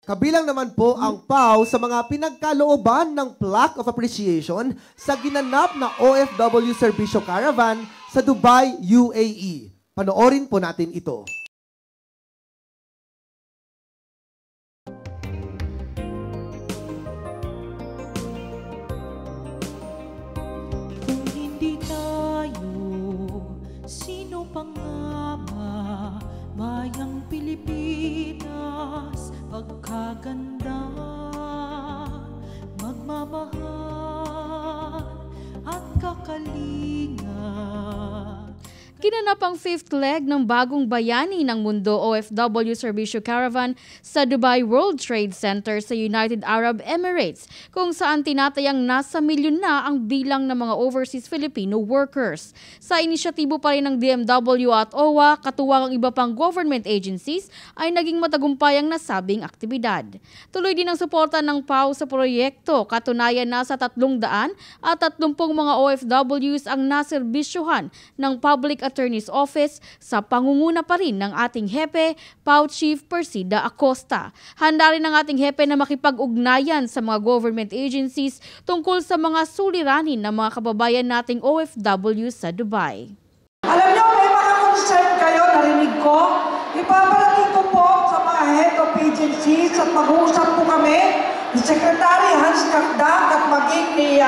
Kabilang naman po ang PAW sa mga pinagkalooban ng Plaque of Appreciation sa ginanap na OFW Serbisyo Caravan sa Dubai, UAE. Panoorin po natin ito. Kung hindi tayo, sino pang ama, bayang Pilipinas, pagkaganda, magmamahal at kakalinga. Ginanap ang 5th leg ng bagong bayani ng mundo OFW Serbisyo Caravan sa Dubai World Trade Center sa United Arab Emirates, kung saan tinatayang nasa milyon na ang bilang ng mga overseas Filipino workers. Sa inisyatibo pa rin ng DMW at OWA, katuwang ang iba pang government agencies, ay naging matagumpay ang nasabing aktibidad. Tuloy din ang suporta ng PAW sa proyekto, katunayan nasa 330 mga OFWs ang naserbisyuhan ng Public Attorney's Office sa pangunguna pa rin ng ating hepe, PAW Chief Persida Acosta. Handa rin ang ating hepe na makipag-ugnayan sa mga government agencies tungkol sa mga suliranin ng mga kababayan nating OFW sa Dubai. Alam niyo, may mga concern kayo, narinig ko. Ipaparating ko po sa mga head of agencies at mag-uusap po kami ni Secretary Hans Kakdak at maging ni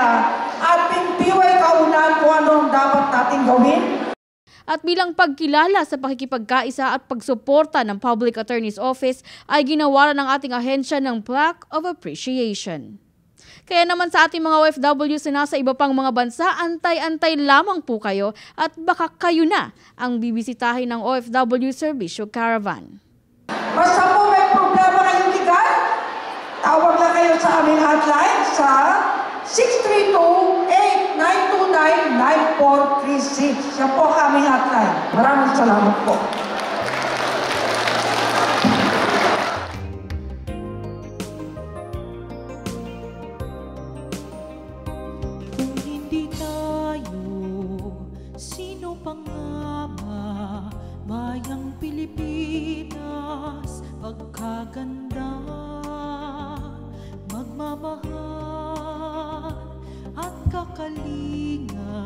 ating PY Kaunan kung ano ang dapat natin gawin. At bilang pagkilala sa pakikipagkaisa at pagsuporta ng Public Attorney's Office ay ginawa ng ating ahensya ng Plaque of Appreciation. Kaya naman sa ating mga OFWs na nasa iba pang mga bansa, antay-antay lamang po kayo at baka kayo na ang bibisitahin ng OFW Serbisyo Caravan. Basta po may problema kayong legal, tawag lang kayo sa aming hotline sa 632-8929-9436. Yan po ang aming hotline. Maraming salamat po. Kung hindi tayo, sino pang ama, bayang Pilipinas, pagkaganda, magmamahal at kakalinga.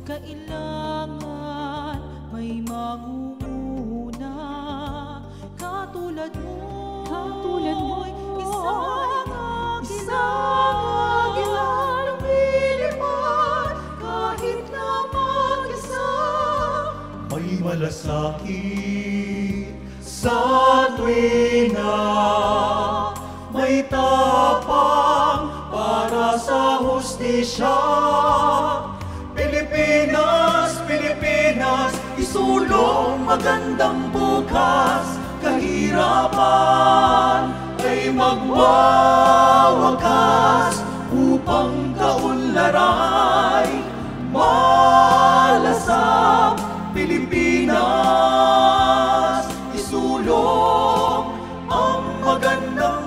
Kailangan may mangunguna katulad mo, isang agilang lumilipad kahit na mag-isa. May malasakit sa tuwina, may tapang para sa hustisya. Pilipinas, Pilipinas, isulong magandang bukas. Kahirapan ay magwawakas upang kaunlaray malasap. Pilipinas, isulong ang magandang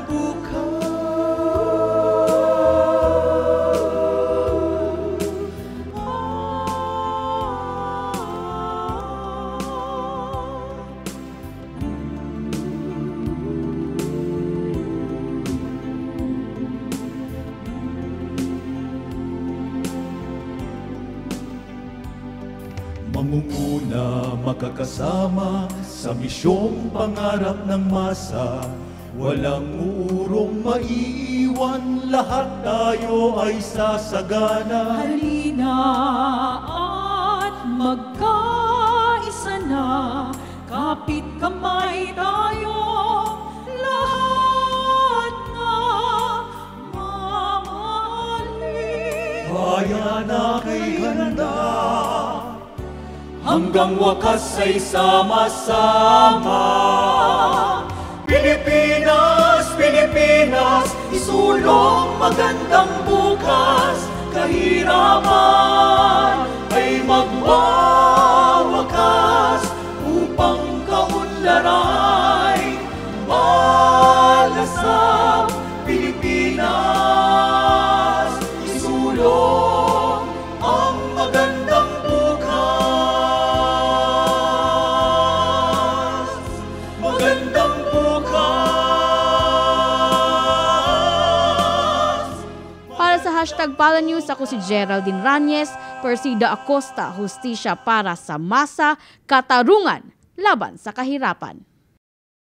mangunguna, makakasama sa misyong pangarap ng masa. Walang uurong maiiwan, lahat tayo ay sasagana. Halina at magkaisa na, kapit kamay tayo, lahat na mamahalin. Bayan na kay handa, hanggang wakas ay sama-sama. Pilipinas, Pilipinas, isulong magandang bukas. Kahirapan ay magwawakas upang kaunlaray malasap. Pilipinas, isulong ang magandang bukas. Magandang bukas. #PalaNews, ako si Geraldine Ranyes, Persida Acosta, hustisya para sa masa, katarungan laban sa kahirapan.